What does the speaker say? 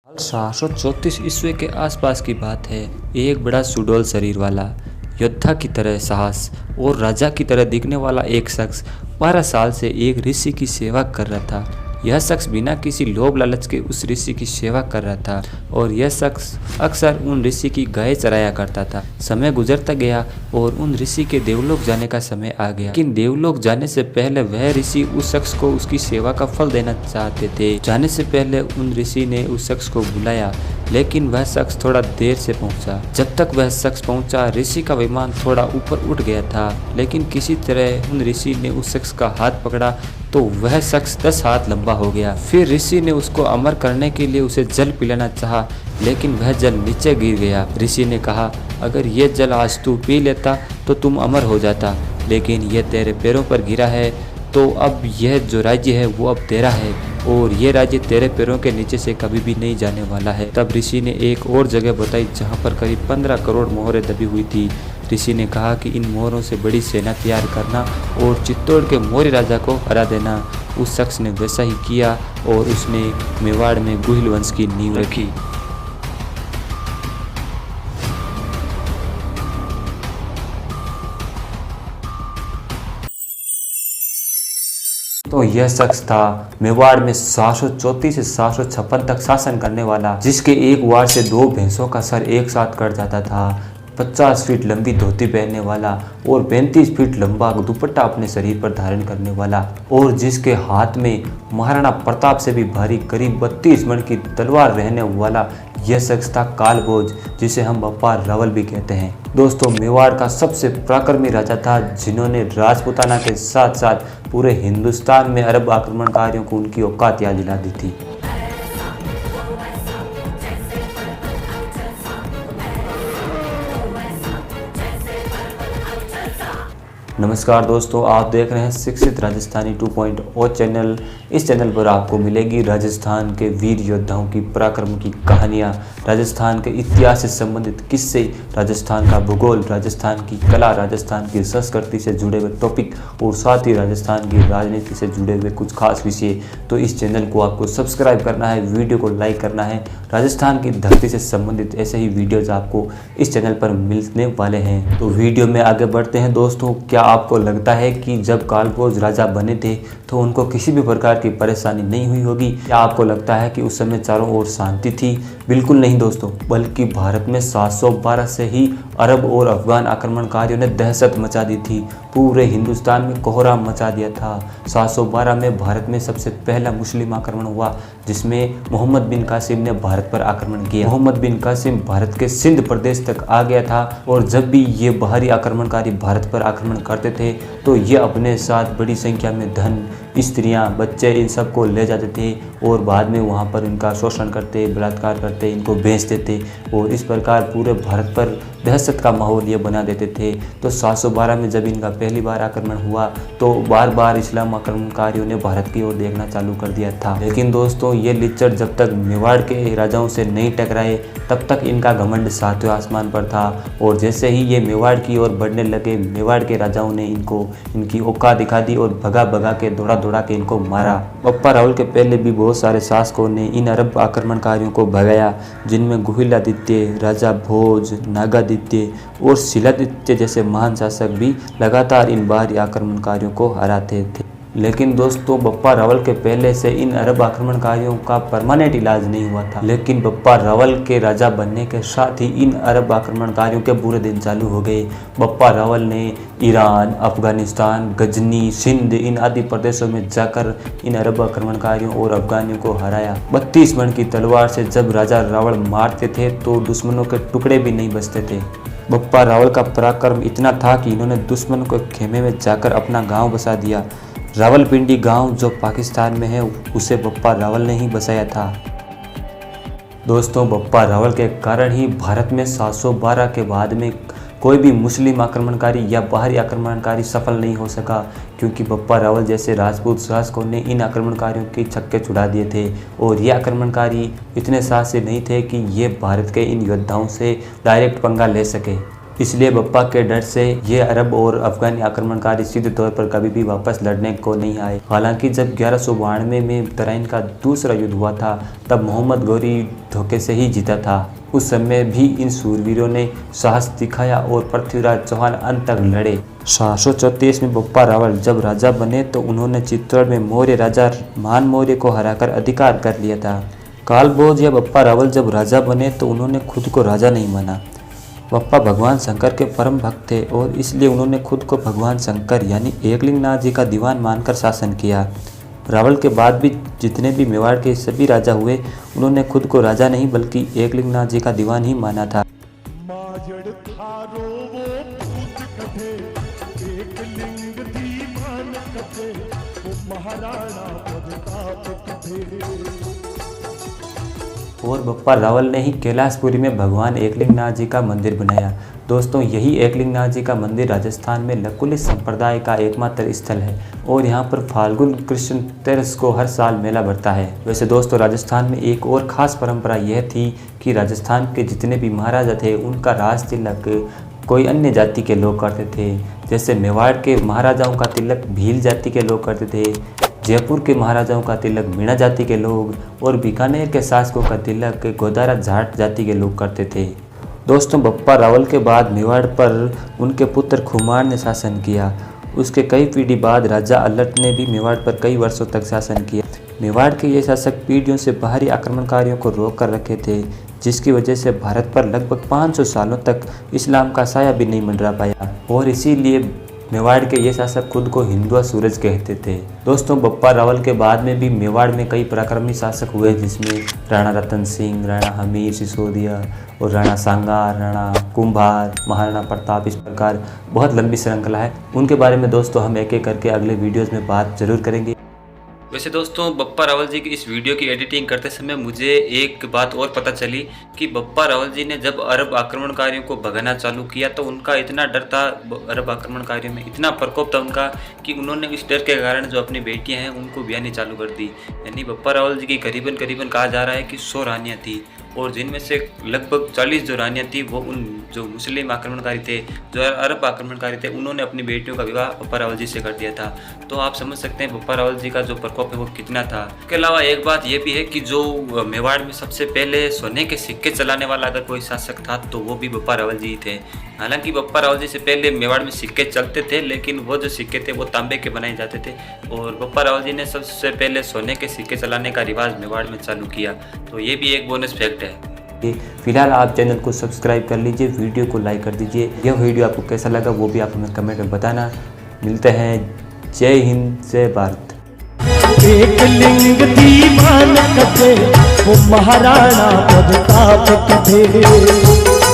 साल 734 ईस्वी के आसपास की बात है। एक बड़ा सुडौल शरीर वाला, योद्धा की तरह साहस और राजा की तरह दिखने वाला एक शख्स 12 साल से एक ऋषि की सेवा कर रहा था। यह शख्स बिना किसी लोभ लालच के उस ऋषि की सेवा कर रहा था और यह शख्स अक्सर उन ऋषि की गाय चराया करता था। समय गुजरता गया और उन ऋषि के देवलोक जाने का समय आ गया, लेकिन देवलोक जाने से पहले वह ऋषि उस शख्स को उसकी सेवा का फल देना चाहते थे। जाने से पहले उन ऋषि ने उस शख्स को बुलाया, लेकिन वह शख्स थोड़ा देर से पहुंचा। जब तक वह शख्स पहुंचा, ऋषि का विमान थोड़ा ऊपर उठ गया था, लेकिन किसी तरह उन ऋषि ने उस शख्स का हाथ पकड़ा तो वह शख्स 10 हाथ लंबा हो गया। फिर ऋषि ने उसको अमर करने के लिए उसे जल पिलाना चाहा, लेकिन वह जल नीचे गिर गया। ऋषि ने कहा, अगर ये जल आज तू पी लेता तो तुम अमर हो जाता, लेकिन यह तेरे पैरों पर गिरा है तो अब यह जो राज्य है वो अब तेरा है और ये राज्य तेरे पैरों के नीचे से कभी भी नहीं जाने वाला है। तब ऋषि ने एक और जगह बताई जहाँ पर करीब 15 करोड़ मोहरें दबी हुई थी। ऋषि ने कहा कि इन मोहरों से बड़ी सेना तैयार करना और चित्तौड़ के मौर्य राजा को हरा देना। उस शख्स ने वैसा ही किया और उसने मेवाड़ में गुहिल वंश की नींव रखी। तो यह शख्स था मेवाड़ में 734 से 756 तक शासन करने वाला, जिसके एक वार से 2 भैंसों का सर एक साथ कट जाता था। 50 फीट लंबी धोती पहनने वाला और 35 फीट लंबा दुपट्टा अपने शरीर पर धारण करने वाला और जिसके हाथ में महाराणा प्रताप से भी भारी करीब 32 मण की तलवार रहने वाला यह शख्स था कालभोज, जिसे हम बप्पा रावल भी कहते हैं। दोस्तों, मेवाड़ का सबसे पराक्रमी राजा था जिन्होंने राजपूताना के साथ साथ पूरे हिंदुस्तान में अरब आक्रमणकारियों को उनकी औकात याद दिला दी थी। नमस्कार दोस्तों, आप देख रहे हैं शिक्षित राजस्थानी 2.0 चैनल। इस चैनल पर आपको मिलेगी राजस्थान के वीर योद्धाओं की पराक्रम की कहानियाँ, राजस्थान के इतिहास से संबंधित किस्से, राजस्थान का भूगोल, राजस्थान की कला, राजस्थान की संस्कृति से जुड़े हुए टॉपिक और साथ ही राजस्थान की राजनीति से जुड़े हुए कुछ खास विषय। तो इस चैनल को आपको सब्सक्राइब करना है, वीडियो को लाइक करना है। राजस्थान की धरती से संबंधित ऐसे ही वीडियोज़ आपको इस चैनल पर मिलने वाले हैं। तो वीडियो में आगे बढ़ते हैं दोस्तों। क्या आपको लगता है कि जब कालभोज राजा बने थे तो उनको किसी भी प्रकार की परेशानी नहीं हुई होगी? क्या आपको लगता है कि उस समय चारों ओर शांति थी? बिल्कुल नहीं दोस्तों, बल्कि भारत में 712 से ही अरब और अफगान आक्रमणकारियों ने दहशत मचा दी थी। पूरे हिंदुस्तान में कोहराम मचा दिया था। 712 में भारत में सबसे पहला मुस्लिम आक्रमण हुआ, जिसमें मोहम्मद बिन कासिम ने भारत पर आक्रमण किया। मोहम्मद बिन कासिम भारत के सिंध प्रदेश तक आ गया था और जब भी ये बाहरी आक्रमणकारी भारत पर आक्रमण करते थे तो ये अपने साथ बड़ी संख्या में धन, स्त्रियां, बच्चे इन सब को ले जाते थे और बाद में वहाँ पर इनका शोषण करते, बलात्कार करते, इनको बेच देते और इस प्रकार पूरे भारत पर दहशत का माहौल ये बना देते थे। तो 712 में जब इनका पहली बार आक्रमण हुआ तो बार बार इस्लाम आक्रमणकारियों ने भारत की ओर देखना चालू कर दिया था। लेकिन दोस्तों, ये लिच्चड़ जब तक मेवाड़ के राजाओं से नहीं टकराए तब तक इनका घमंड 7वें आसमान पर था और जैसे ही ये मेवाड़ की ओर बढ़ने लगे, मेवाड़ के राजाओं ने इनको इनकी औकात दिखा दी और भगा भगा के दौड़ा के इनको मारा। बप्पा रावल के पहले भी बहुत सारे शासकों ने इन अरब आक्रमणकारियों को भगाया, जिनमें गुहिलादित्य, राजा भोज, नागादित्य और शिलादित्य जैसे महान शासक भी लगातार इन बाहरी आक्रमणकारियों को हराते थे। लेकिन दोस्तों, बप्पा रावल के पहले से इन अरब आक्रमणकारियों का परमानेंट इलाज नहीं हुआ था, लेकिन बप्पा रावल के राजा बनने के साथ ही इन अरब आक्रमणकारियों के बुरे दिन चालू हो गए। बप्पा रावल ने ईरान, अफगानिस्तान, गजनी, सिंध इन आदि प्रदेशों में जाकर इन अरब आक्रमणकारियों और अफगानियों को हराया। 32 मण की तलवार से जब राजा रावल मारते थे तो दुश्मनों के टुकड़े भी नहीं बचते थे। बप्पा रावल का पराक्रम इतना था कि इन्होंने दुश्मन को खेमे में जाकर अपना गाँव बसा दिया। रावलपिंडी गांव जो पाकिस्तान में है उसे बप्पा रावल ने ही बसाया था। दोस्तों, बप्पा रावल के कारण ही भारत में 712 के बाद में कोई भी मुस्लिम आक्रमणकारी या बाहरी आक्रमणकारी सफल नहीं हो सका, क्योंकि बप्पा रावल जैसे राजपूत शासकों ने इन आक्रमणकारियों के छक्के छुड़ा दिए थे और ये आक्रमणकारी इतने साहसी नहीं थे कि ये भारत के इन योद्धाओं से डायरेक्ट पंगा ले सके। इसलिए बप्पा के डर से ये अरब और अफगानी आक्रमणकारी सीधे तौर पर कभी भी वापस लड़ने को नहीं आए। हालांकि जब 1192 में तराइन का दूसरा युद्ध हुआ था तब मोहम्मद गौरी धोखे से ही जीता था। उस समय भी इन शूरवीरों ने साहस दिखाया और पृथ्वीराज चौहान अंत तक लड़े। 734 में बप्पा रावल जब राजा बने तो उन्होंने चित्तौड़ में मौर्य राजा मान मौर्य को हराकर अधिकार कर लिया था। कालभोज या बप्पा रावल जब राजा बने तो उन्होंने खुद को राजा नहीं माना। बप्पा भगवान शंकर के परम भक्त थे और इसलिए उन्होंने खुद को भगवान शंकर यानी एकलिंगनाथ जी का दीवान मानकर शासन किया। रावल के बाद भी जितने भी मेवाड़ के सभी राजा हुए उन्होंने खुद को राजा नहीं बल्कि एकलिंगनाथ जी का दीवान ही माना था। और बप्पा रावल ने ही कैलाशपुरी में भगवान एकलिंगनाथ जी का मंदिर बनाया। दोस्तों यही एकलिंगनाथ जी का मंदिर राजस्थान में लकुलिश संप्रदाय का एकमात्र स्थल है और यहाँ पर फाल्गुन कृष्ण तेरस को हर साल मेला भरता है। वैसे दोस्तों राजस्थान में एक और ख़ास परंपरा यह थी कि राजस्थान के जितने भी महाराजा थे उनका राज तिलक कोई अन्य जाति के लोग करते थे। जैसे मेवाड़ के महाराजाओं का तिलक भील जाति के लोग करते थे, जयपुर के महाराजाओं का तिलक मीणा जाति के लोग और बीकानेर के शासकों का तिलक गोदारा जाट जाति के लोग करते थे। दोस्तों बप्पा रावल के बाद मेवाड़ पर उनके पुत्र खुमार ने शासन किया। उसके कई पीढ़ी बाद राजा अल्लट ने भी मेवाड़ पर कई वर्षों तक शासन किया। मेवाड़ के ये शासक पीढ़ियों से बाहरी आक्रमणकारियों को रोक कर रखे थे, जिसकी वजह से भारत पर लगभग 500 सालों तक इस्लाम का साया भी नहीं मंडरा पाया और इसीलिए मेवाड़ के ये शासक खुद को हिंदुआ सूरज कहते थे। दोस्तों बप्पा रावल के बाद में भी मेवाड़ में कई पराक्रमी शासक हुए जिसमें राणा रतन सिंह, राणा हमीर सिसोदिया और राणा सांगा, राणा कुंभार, महाराणा प्रताप। इस प्रकार बहुत लंबी श्रृंखला है। उनके बारे में दोस्तों हम एक एक करके अगले वीडियोज़ में बात जरूर करेंगे। वैसे दोस्तों बप्पा रावल जी की इस वीडियो की एडिटिंग करते समय मुझे एक बात और पता चली कि बप्पा रावल जी ने जब अरब आक्रमणकारियों को भगाना चालू किया तो उनका इतना डर था, अरब आक्रमणकारियों में इतना प्रकोप था उनका कि उन्होंने इस डर के कारण जो अपनी बेटियां हैं उनको ब्याहनी चालू कर दी। यानी बप्पा रावल जी की करीबन कहा जा रहा है कि 100 रानियाँ थी और जिनमें से लगभग 40 जो रानियाँ थी वो उन जो मुस्लिम आक्रमणकारी थे, जो अरब आक्रमणकारी थे, उन्होंने अपनी बेटियों का विवाह बप्पा रावल जी से कर दिया था। तो आप समझ सकते हैं बप्पा रावल जी का जो प्रकोप है वो कितना था। इसके अलावा एक बात ये भी है कि जो मेवाड़ में सबसे पहले सोने के सिक्के चलाने वाला अगर कोई शासक था तो वो भी बप्पा रावल जी थे। हालांकि बप्पा रावल जी से पहले मेवाड़ में सिक्के चलते थे लेकिन वो जो सिक्के थे वो तांबे के बनाए जाते थे और बप्पा रावल जी ने सबसे पहले सोने के सिक्के चलाने का रिवाज मेवाड़ में चालू किया। तो ये भी एक बोनस फैक्ट है। फिलहाल आप चैनल को सब्सक्राइब कर लीजिए, वीडियो को लाइक कर दीजिए। यह वीडियो आपको कैसा लगा वो भी आप हमें कमेंट में बताना। मिलते हैं। जय हिंद, जय भारत। एक लिंग दीवान कथे वो महाराणा प्रताप कथे।